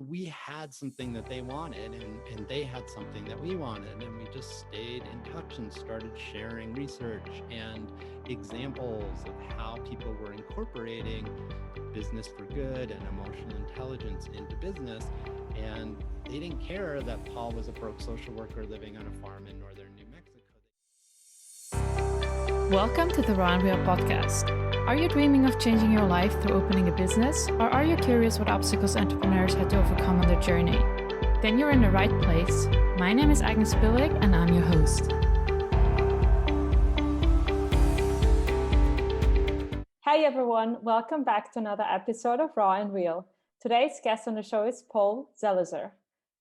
we had something that they wanted and they had something that we wanted. And we just stayed in touch and started sharing research and examples of how people were incorporating business for good and emotional intelligence into business. And they didn't care that Paul was a broke social worker living on a farm in northern New Mexico. Welcome to the Raw and Real podcast. Are you dreaming of changing your life through opening a business, or are you curious what obstacles entrepreneurs had to overcome on their journey? Then you're in the right place. My name is Agnes and I'm your host. Hi everyone, welcome back to another episode of Raw and Real. Today's guest on the show is Paul Zelizer.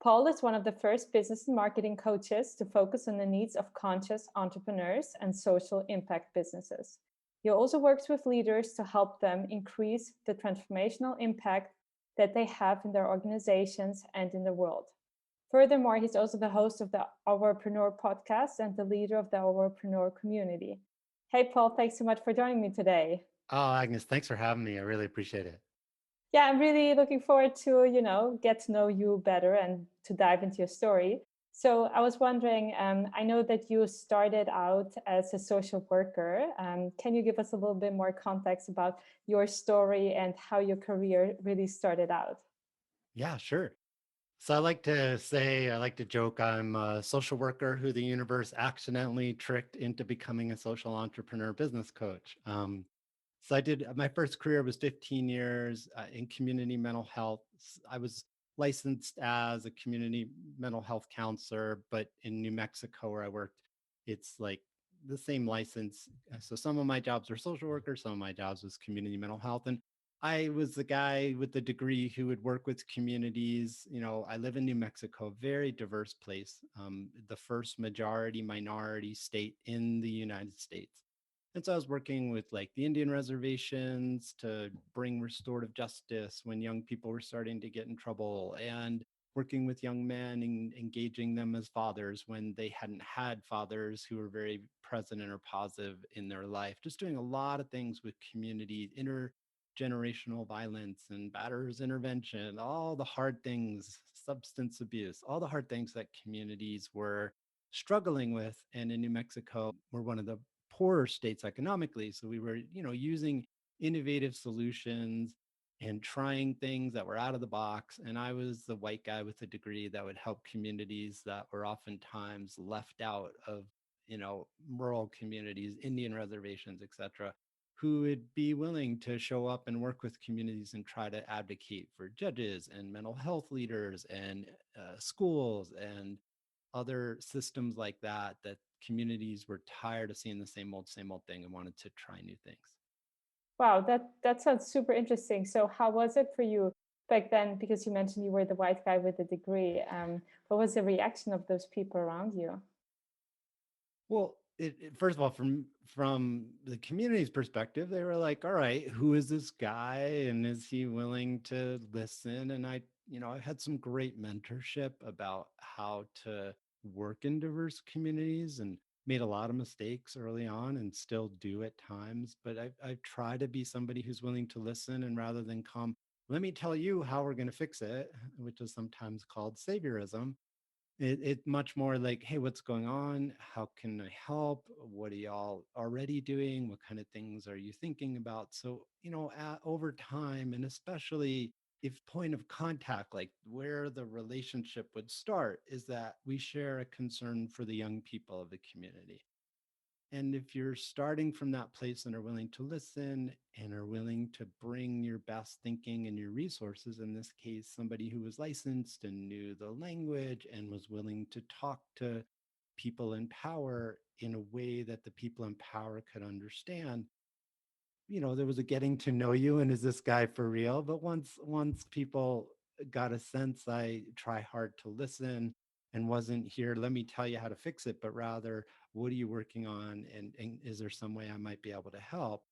Paul is one of the first business and marketing coaches to focus on the needs of conscious entrepreneurs and social impact businesses. He also works with leaders to help them increase the transformational impact that they have in their organizations and in the world. Furthermore, he's also the host of the Awarepreneurs podcast and the leader of the Awarepreneurs Community. Hey, Paul, thanks so much for joining me today. Oh, Agnes, thanks for having me. I really appreciate it. Yeah, I'm really looking forward to, get to know you better and to dive into your story. So I was wondering, I know that you started out as a social worker. Can you give us a little bit more context about your story and how your career really started out? Yeah, sure. So I like to joke, I'm a social worker who the universe accidentally tricked into becoming a social entrepreneur business coach. So I did my first career was 15 years in community mental health. I was licensed as a community mental health counselor, but in New Mexico where I worked, it's like the same license. So some of my jobs were social worker, some of my jobs was community mental health. And I was the guy with the degree who would work with communities. I live in New Mexico, very diverse place, the first majority minority state in the United States. And so I was working with like the Indian reservations to bring restorative justice when young people were starting to get in trouble, and working with young men and engaging them as fathers when they hadn't had fathers who were very present or positive in their life. Just doing a lot of things with community, intergenerational violence and batterers intervention, all the hard things, substance abuse, all the hard things that communities were struggling with. And in New Mexico, we're one of the poorer states economically. So we were, using innovative solutions and trying things that were out of the box. And I was the white guy with a degree that would help communities that were oftentimes left out of, rural communities, Indian reservations, et cetera, who would be willing to show up and work with communities and try to advocate for judges and mental health leaders and schools and other systems like that communities were tired of seeing the same old thing and wanted to try new things. Wow, that sounds super interesting. So how was it for you back then? Because you mentioned you were the white guy with the degree. What was the reaction of those people around you? Well, first of all, from the community's perspective, they were like, all right, who is this guy and is he willing to listen? And I had some great mentorship about how to work in diverse communities, and made a lot of mistakes early on and still do at times. But I've tried to be somebody who's willing to listen, and rather than come, let me tell you how we're going to fix it, which is sometimes called saviorism. It much more like, hey, what's going on? How can I help? What are y'all already doing? What kind of things are you thinking about? So, over time, and especially if point of contact, like where the relationship would start, is that we share a concern for the young people of the community. And if you're starting from that place and are willing to listen and are willing to bring your best thinking and your resources, in this case, somebody who was licensed and knew the language and was willing to talk to people in power in a way that the people in power could understand, there was a getting to know you, and is this guy for real? But once people got a sense I try hard to listen and wasn't here, let me tell you how to fix it, but rather, what are you working on? And is there some way I might be able to help?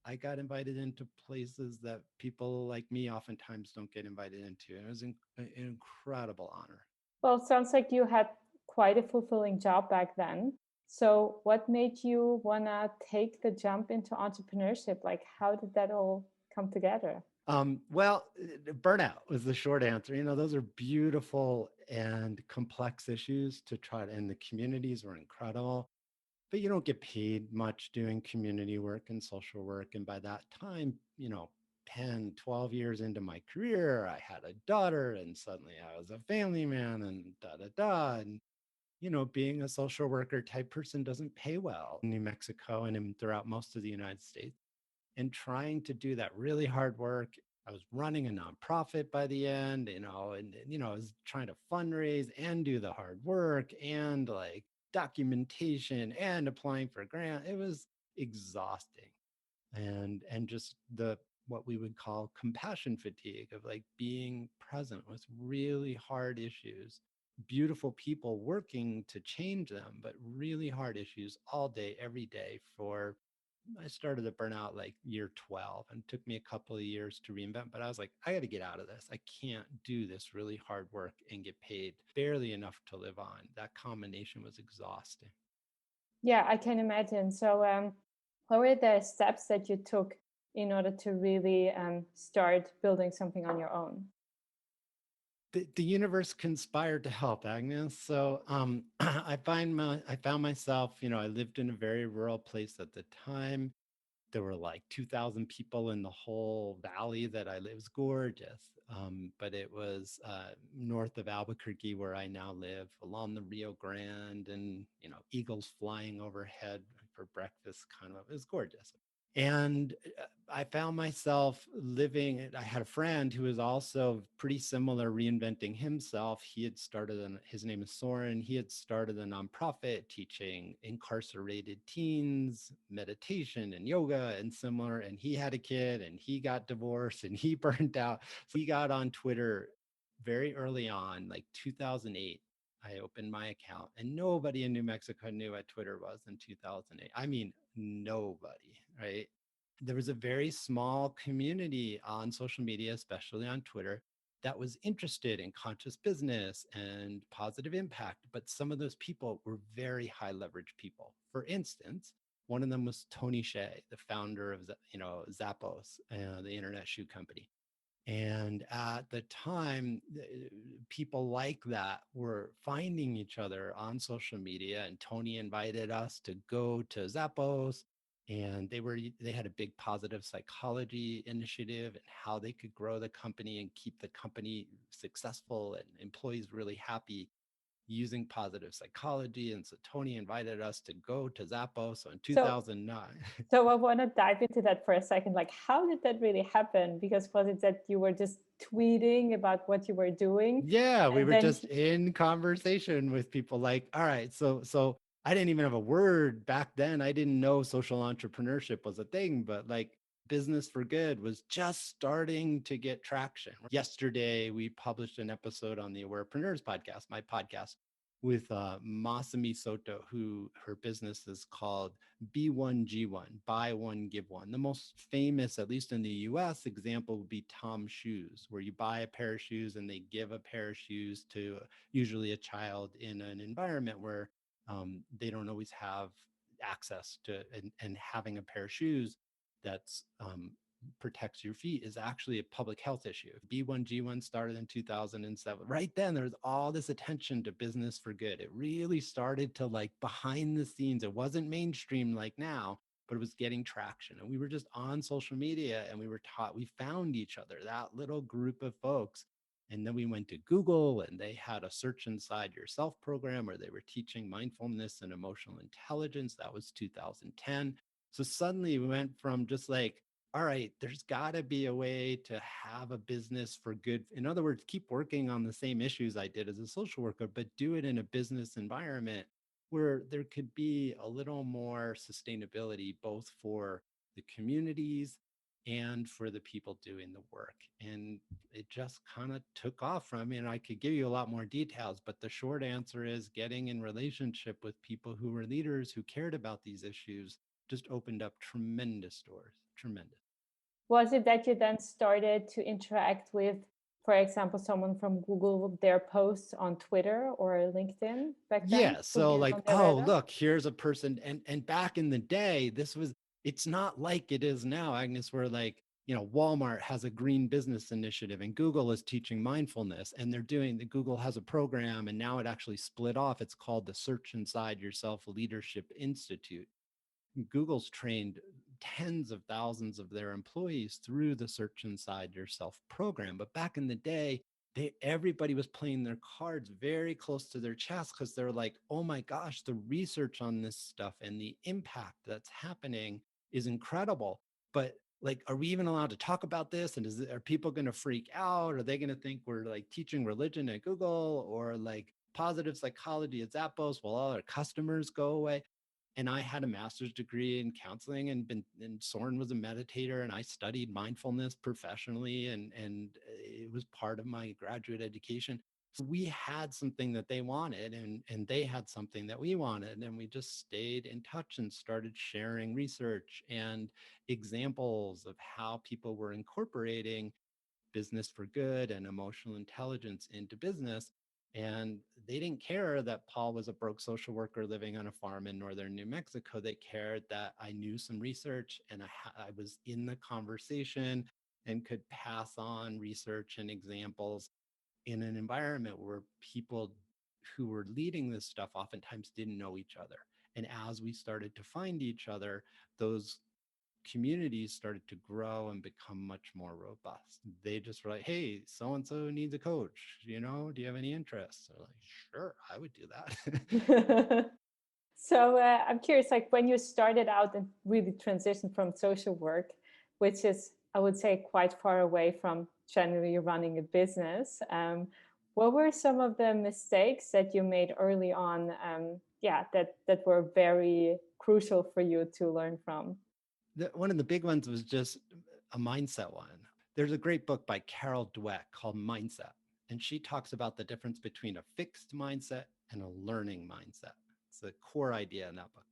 I got invited into places that people like me oftentimes don't get invited into. And it was an incredible honor. Well, it sounds like you had quite a fulfilling job back then. So what made you want to take the jump into entrepreneurship? Like, how did that all come together? Burnout was the short answer. Those are beautiful and complex issues to try to, and the communities were incredible, but you don't get paid much doing community work and social work. And by that time, 10, 12 years into my career, I had a daughter and suddenly I was a family man and da da da. And, being a social worker type person doesn't pay well in New Mexico and throughout most of the United States. And trying to do that really hard work. I was running a nonprofit by the end, I was trying to fundraise and do the hard work and like documentation and applying for a grant. It was exhausting. And just the what we would call compassion fatigue of like being present with really hard issues, beautiful people working to change them, but really hard issues all day, every day for I started the burnout like year 12 and it took me a couple of years to reinvent, but I was like, I got to get out of this. I can't do this really hard work and get paid barely enough to live on. That combination was exhausting. Yeah, I can imagine. So, what were the steps that you took in order to really start building something on your own? The universe conspired to help, Agnes. So I found myself, I lived in a very rural place at the time. There were like 2,000 people in the whole valley that I live. It was gorgeous. But it was north of Albuquerque, where I now live, along the Rio Grande, and eagles flying overhead for breakfast. Kind of, it was gorgeous. And I found myself living. I had a friend who was also pretty similar, reinventing himself. He had started, his name is Soren. He had started a nonprofit teaching incarcerated teens meditation and yoga and similar. And he had a kid and he got divorced and he burned out. So he got on Twitter very early on, like 2008. I opened my account and nobody in New Mexico knew what Twitter was in 2008. I mean, nobody, right? There was a very small community on social media, especially on Twitter, that was interested in conscious business and positive impact. But some of those people were very high leverage people. For instance, one of them was Tony Hsieh, the founder of Zappos, the internet shoe company. And at the time, people like that were finding each other on social media. And Tony invited us to go to Zappos. And they had a big positive psychology initiative and how they could grow the company and keep the company successful and employees really happy using positive psychology. And so Tony invited us to go to Zappos. So in So, 2009. so I want to dive into that for a second. Like, how did that really happen? Because was it that you were just tweeting about what you were doing, Yeah, we and were then just in conversation with people like, all right, so I didn't even have a word back then. I didn't know social entrepreneurship was a thing, but like business for good was just starting to get traction. Yesterday, we published an episode on the Awarepreneurs podcast, my podcast, with Masami Soto, who her business is called B1G1, buy one, give one. The most famous, at least in the US, example would be Tom Shoes, where you buy a pair of shoes and they give a pair of shoes to usually a child in an environment where they don't always have access to, and having a pair of shoes that's protects your feet is actually a public health issue. B1G1 started in 2007. Right then, there was all this attention to business for good. It really started to like behind the scenes. It wasn't mainstream like now, but it was getting traction. And we were just on social media and we found each other, that little group of folks. And then we went to Google and they had a search inside yourself program where they were teaching mindfulness and emotional intelligence. That was 2010. So suddenly we went from just like, all right, there's got to be a way to have a business for good. In other words, keep working on the same issues I did as a social worker, but do it in a business environment where there could be a little more sustainability, both for the communities and for the people doing the work. And it just kind of took off from, I mean, I could give you a lot more details, but the short answer is getting in relationship with people who were leaders who cared about these issues just opened up tremendous doors, tremendous. was it that you then started to interact with, for example, someone from Google, their posts on Twitter or LinkedIn back then Yeah, to so get like, on their oh, radar? look, here's a person. And back in the day, it's not like it is now, Agnes, where like Walmart has a green business initiative and Google is teaching mindfulness, and Google has a program, and now it actually split off. It's called the Search Inside Yourself Leadership Institute. Google's trained tens of thousands of their employees through the Search Inside Yourself program. But back in the day, everybody was playing their cards very close to their chest, because they're like, oh my gosh, the research on this stuff and the impact that's happening is incredible. But like, are we even allowed to talk about this? And are people going to freak out? Are they going to think we're like teaching religion at Google, or like positive psychology at Zappos while all our customers go away? And I had a master's degree in counseling, and Soren was a meditator, and I studied mindfulness professionally, and it was part of my graduate education. So we had something that they wanted, and they had something that we wanted, and we just stayed in touch and started sharing research and examples of how people were incorporating business for good and emotional intelligence into business. And they didn't care that Paul was a broke social worker living on a farm in northern New Mexico. They cared that I knew some research, and I was in the conversation and could pass on research and examples in an environment where people who were leading this stuff oftentimes didn't know each other. And as we started to find each other, those communities started to grow and become much more robust. They just were like, hey, so and so needs a coach. Do you have any interest? They're like, sure, I would do that. So I'm curious, like when you started out and really transitioned from social work, which is, I would say, quite far away from generally running a business, what were some of the mistakes that you made early on? Yeah, that were very crucial for you to learn from. One of the big ones was just a mindset one. There's a great book by Carol Dweck called Mindset, and she talks about the difference between a fixed mindset and a learning mindset. It's the core idea in that book.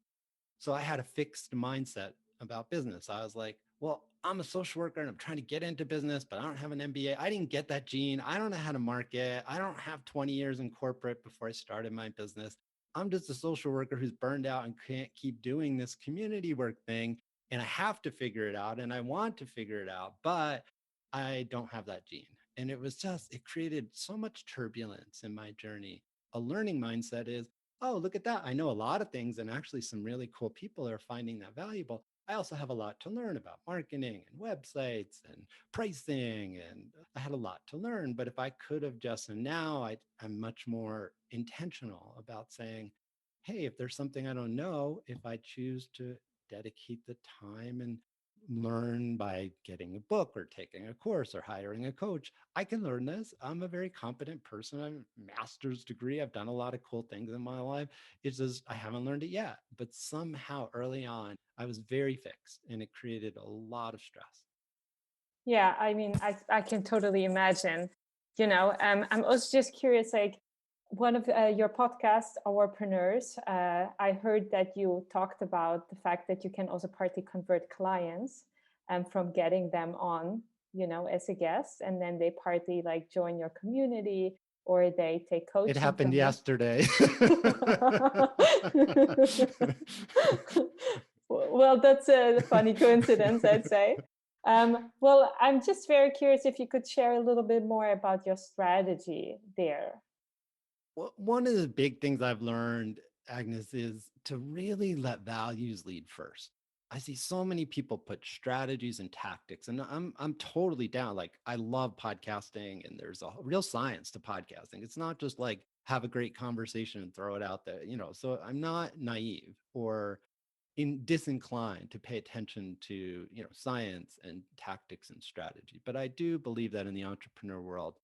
So I had a fixed mindset about business. I was like, well, I'm a social worker and I'm trying to get into business, but I don't have an MBA. I didn't get that gene. I don't know how to market. I don't have 20 years in corporate before I started my business. I'm just a social worker who's burned out and can't keep doing this community work thing. And I have to figure it out, and I want to figure it out, but I don't have that gene. And it created so much turbulence in my journey. A learning mindset is, oh, look at that. I know a lot of things, and actually some really cool people are finding that valuable. I also have a lot to learn about marketing and websites and pricing, and I had a lot to learn. But if I could have just, and now I'm much more intentional about saying, hey, if there's something I don't know, if I choose to dedicate the time and learn by getting a book or taking a course or hiring a coach, I can learn this. I'm a very competent person. I'm a master's degree. I've done a lot of cool things in my life. It's just I haven't learned it yet. But somehow early on, I was very fixed, and it created a lot of stress. Yeah, I mean, I can totally imagine. I'm also just curious, like one of your podcasts, Awarepreneurs, I heard that you talked about the fact that you can also partly convert clients from getting them on, as a guest, and then they partly like join your community or they take It coaching happened from you. yesterday. Well, that's a funny coincidence, I'd say. Well, I'm just very curious if you could share a little bit more about your strategy there. Well, one of the big things I've learned, Agnes, is to really let values lead first. I see so many people put strategies and tactics, and I'm totally down. Like, I love podcasting, and there's a real science to podcasting. It's not just like have a great conversation and throw it out there. So I'm not naive or disinclined to pay attention to science and tactics and strategy. But I do believe that in the entrepreneur world,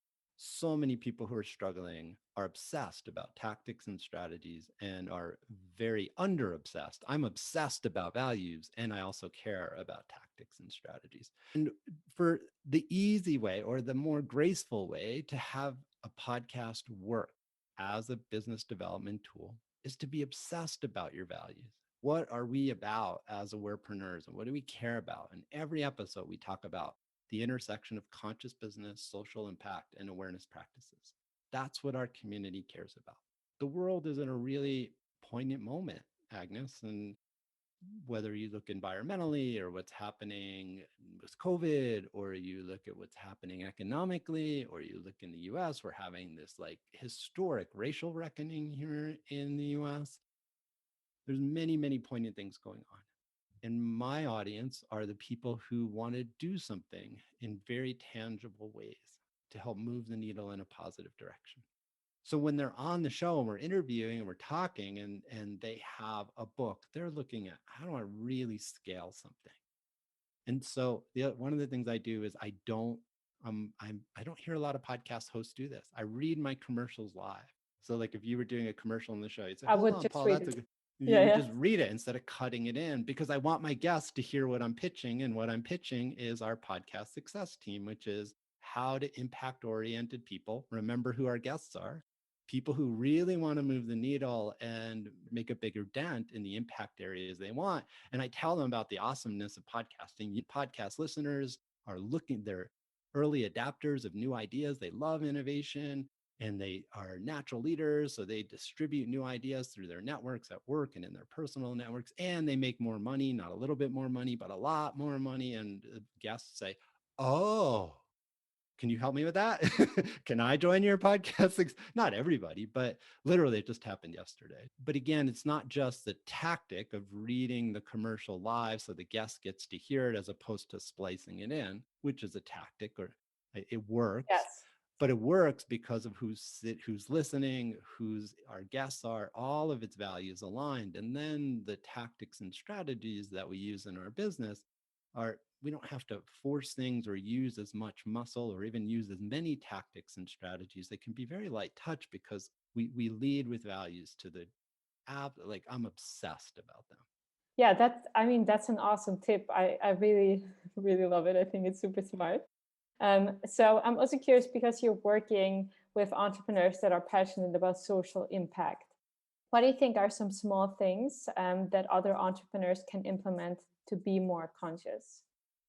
so many people who are struggling are obsessed about tactics and strategies and are very under obsessed. I'm obsessed about values, and I also care about tactics and strategies. And for the easy way, or the more graceful way to have a podcast work as a business development tool, is to be obsessed about your values. What are we about as awarepreneurs, and what do we care about? In every episode, we talk about the intersection of conscious business, social impact, and awareness practices. That's what our community cares about. The world is in a really poignant moment, Agnes, and whether you look environmentally or what's happening with COVID, or you look at what's happening economically, or you look in the US, we're having this like historic racial reckoning here in the US. There's many, many poignant things going on. And my audience are the people who want to do something in very tangible ways to help move the needle in a positive direction. So when they're on the show and we're interviewing and we're talking and they have a book, they're looking at how do I really scale something? And so one of the things I do is I don't hear a lot of podcast hosts do this. I read my commercials live. So like if you were doing a commercial in the show, you'd say, I "Hold would on, just Paul, read that's a it. good." Yeah, You would yeah. just read it instead of cutting it in because I want my guests to hear what I'm pitching, and what I'm pitching is our podcast success team, which is how to impact oriented people. Remember who our guests are. People who really want to move the needle and make a bigger dent in the impact areas they want. And I tell them about the awesomeness of podcasting. Podcast listeners are they're early adapters of new ideas. They love innovation and they are natural leaders. So they distribute new ideas through their networks at work and in their personal networks. And they make more money, not a little bit more money, but a lot more money. And guests say, "Oh, can you help me with that? Can I join your podcast?" Not everybody, but literally it just happened yesterday. But again, it's not just the tactic of reading the commercial live so the guest gets to hear it as opposed to splicing it in, which is a tactic, or it works. Yes. But it works because of who's listening, who's our guests are, all of its values aligned. And then the tactics and strategies that we use in our business are, we don't have to force things or use as much muscle or even use as many tactics and strategies. They can be very light touch because we lead with values to the app. Like I'm obsessed about them. Yeah, that's an awesome tip. I really, really love it. I think it's super smart. So I'm also curious because you're working with entrepreneurs that are passionate about social impact. What do you think are some small things that other entrepreneurs can implement to be more conscious?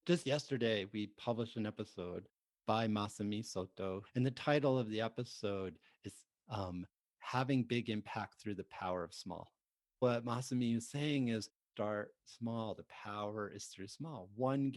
Just yesterday, we published an episode by Masami Soto, and the title of the episode is Having Big Impact Through the Power of Small. What Masami is saying is start small. The power is through small. When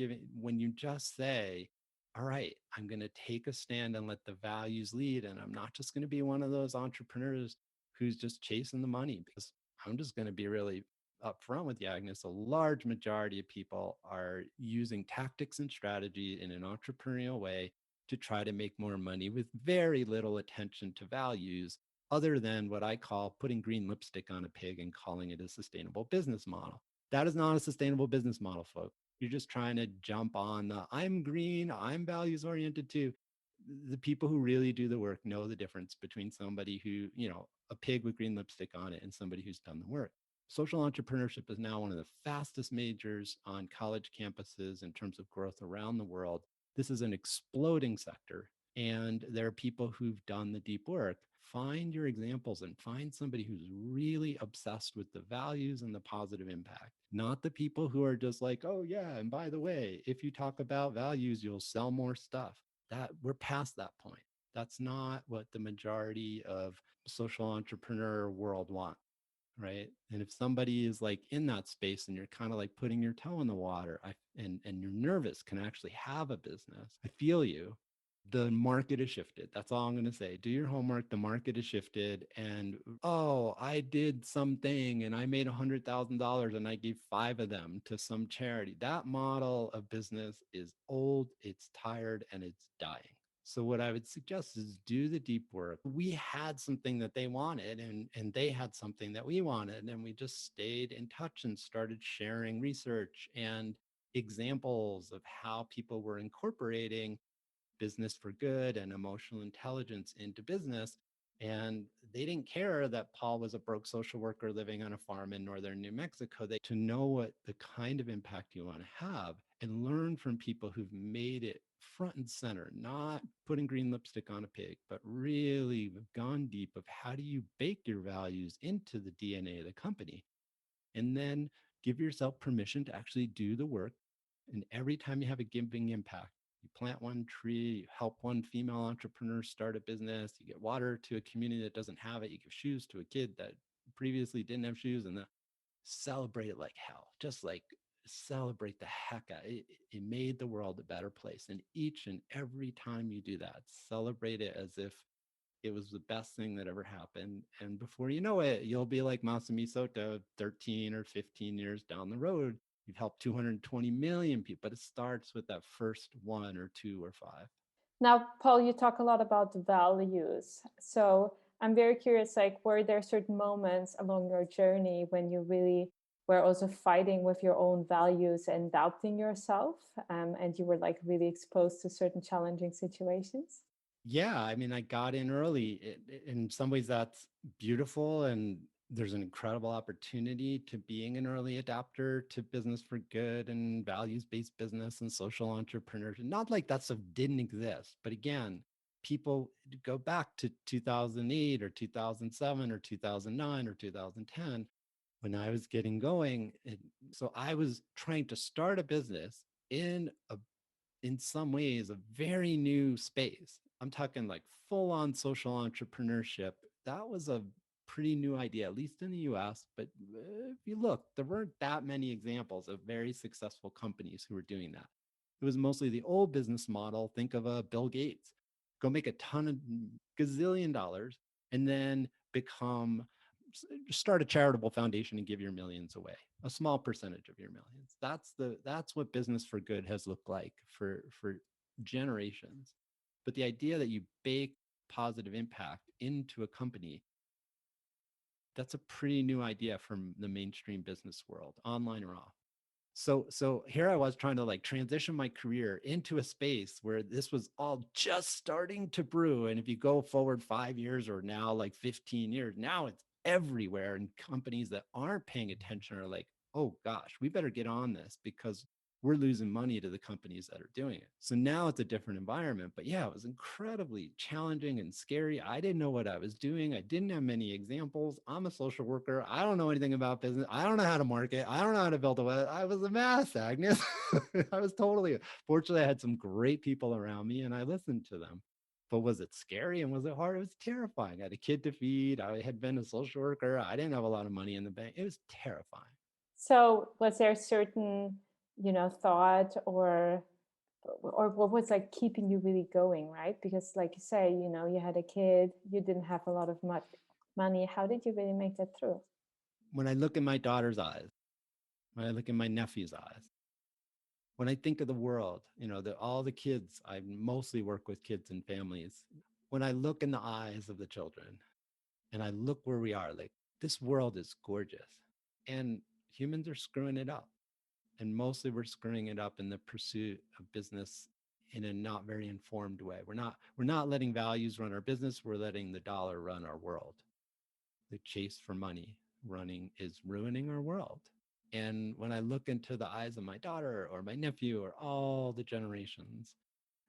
you just say, all right, I'm going to take a stand and let the values lead. And I'm not just going to be one of those entrepreneurs who's just chasing the money, because I'm just going to be really upfront with you, Agnes. A large majority of people are using tactics and strategy in an entrepreneurial way to try to make more money with very little attention to values, other than what I call putting green lipstick on a pig and calling it a sustainable business model. That is not a sustainable business model, folks. You're just trying to jump on the I'm green, I'm values oriented too. The people who really do the work know the difference between somebody who, a pig with green lipstick on it, and somebody who's done the work. Social entrepreneurship is now one of the fastest majors on college campuses in terms of growth around the world. This is an exploding sector, and there are people who've done the deep work. Find your examples and find somebody who's really obsessed with the values and the positive impact, not the people who are just like, "Oh yeah, and by the way, if you talk about values, you'll sell more stuff." That we're past that point. That's not what the majority of social entrepreneur world want, right? And if somebody is like in that space and you're kind of like putting your toe in the water, and you're nervous, can actually have a business, I feel you. The market has shifted. That's all I'm going to say. Do your homework. The market has shifted. And oh, I did something and I made $100,000 and I gave 5 of them to some charity. That model of business is old, it's tired, and it's dying. So what I would suggest is do the deep work. We had something that they wanted, and they had something that we wanted, and we just stayed in touch and started sharing research and examples of how people were incorporating business for good and emotional intelligence into business. And they didn't care that Paul was a broke social worker living on a farm in northern New Mexico. They to know what the kind of impact you want to have and learn from people who've made it front and center, not putting green lipstick on a pig, but really gone deep of how do you bake your values into the DNA of the company. And then give yourself permission to actually do the work. And every time you have a giving impact, you plant one tree, you help one female entrepreneur start a business, you get water to a community that doesn't have it, you give shoes to a kid that previously didn't have shoes, and celebrate it like hell, just like celebrate the heck out. It made the world a better place. And each and every time you do that, celebrate it as if it was the best thing that ever happened. And before you know it, you'll be like Masumi Soto 13 or 15 years down the road. You've helped 220 million people, but it starts with that first one or two or five. Now, Paul, you talk a lot about values. So I'm very curious, like, were there certain moments along your journey when you really were also fighting with your own values and doubting yourself? And you were like really exposed to certain challenging situations? Yeah, I mean, I got in early. In some ways, that's beautiful. And there's an incredible opportunity to being an early adapter to business for good and values-based business and social entrepreneurship. Not like that stuff didn't exist. But again, people go back to 2008 or 2007 or 2009 or 2010 when I was getting going. So I was trying to start a business in some ways a very new space. I'm talking like full on social entrepreneurship. That was a pretty new idea, at least in the US. But if you look, there weren't that many examples of very successful companies who were doing that. It was mostly the old business model. Think of a Bill Gates, go make a ton of gazillion dollars and then become start a charitable foundation and give your millions away, a small percentage of your millions. That's what business for good has looked like for generations. But the idea that you bake positive impact into a company, that's a pretty new idea from the mainstream business world, online or off. So here I was trying to like transition my career into a space where this was all just starting to brew. And if you go forward 5 years or now like 15 years, now it's everywhere. And companies that aren't paying attention are like, oh gosh, we better get on this because we're losing money to the companies that are doing it. So now it's a different environment. But yeah, it was incredibly challenging and scary. I didn't know what I was doing. I didn't have many examples. I'm a social worker. I don't know anything about business. I don't know how to market. I don't know how to build a web. I was a mess, Agnes. I was totally, fortunately, I had some great people around me and I listened to them. But was it scary and was it hard? It was terrifying. I had a kid to feed. I had been a social worker. I didn't have a lot of money in the bank. It was terrifying. So was there a certain, thought or what was like keeping you really going, right? Because like you say, you had a kid, you didn't have a lot of money. How did you really make that through? When I look in my daughter's eyes, when I look in my nephew's eyes, when I think of the world, all the kids, I mostly work with kids and families. When I look in the eyes of the children and I look where we are, like this world is gorgeous and humans are screwing it up. And mostly we're screwing it up in the pursuit of business in a not very informed way. We're not letting values run our business. We're letting the dollar run our world. The chase for money running is ruining our world. And when I look into the eyes of my daughter or my nephew or all the generations,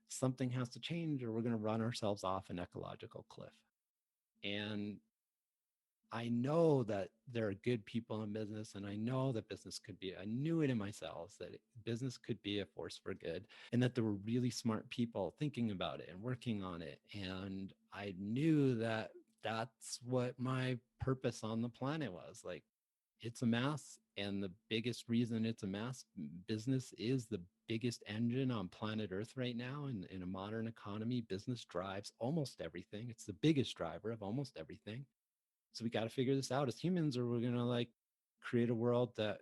something has to change or we're going to run ourselves off an ecological cliff. And I know that there are good people in business and I know that business could be, I knew it in my cells that business could be a force for good and that there were really smart people thinking about it and working on it. And I knew that that's what my purpose on the planet was. Like, it's a mess. And the biggest reason it's a mess, business is the biggest engine on planet Earth right now. In a modern economy, business drives almost everything. It's the biggest driver of almost everything. So we got to figure this out as humans, or we're going to like create a world that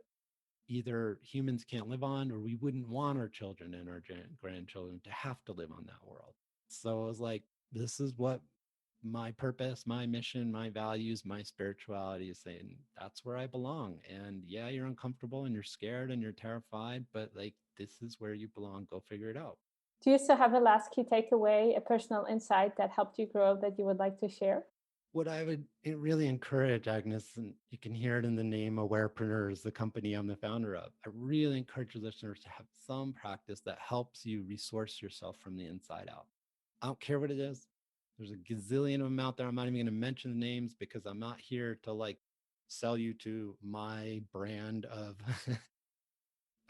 either humans can't live on, or we wouldn't want our children and our grandchildren to have to live on that world. So I was like, this is what my purpose, my mission, my values, my spirituality is saying that's where I belong. And yeah, you're uncomfortable and you're scared and you're terrified, but like, this is where you belong. Go figure it out. Do you still have a last key takeaway, a personal insight that helped you grow that you would like to share? What I would really encourage, Agnes, and you can hear it in the name Awarepreneurs, the company I'm the founder of. I really encourage listeners to have some practice that helps you resource yourself from the inside out. I don't care what it is. There's a gazillion of them out there. I'm not even going to mention the names because I'm not here to like sell you to my brand of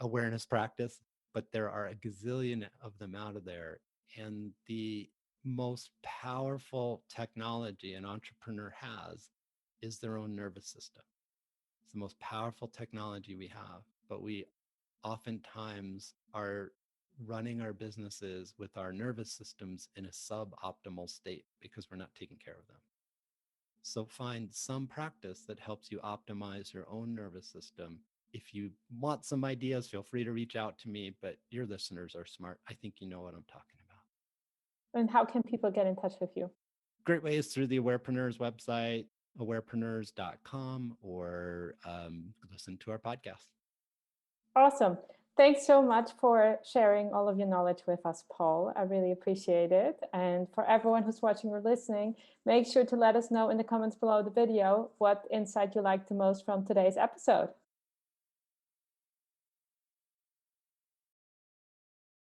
awareness practice, but there are a gazillion of them out of there. And the most powerful technology an entrepreneur has is their own nervous system. It's the most powerful technology we have, but we oftentimes are running our businesses with our nervous systems in a suboptimal state because we're not taking care of them. So find some practice that helps you optimize your own nervous system. If you want some ideas, feel free to reach out to me, but your listeners are smart. I think you know what I'm talking about. And how can people get in touch with you? Great way is through the Awarepreneurs website, awarepreneurs.com, or listen to our podcast. Awesome. Thanks so much for sharing all of your knowledge with us, Paul. I really appreciate it. And for everyone who's watching or listening, make sure to let us know in the comments below the video what insight you liked the most from today's episode.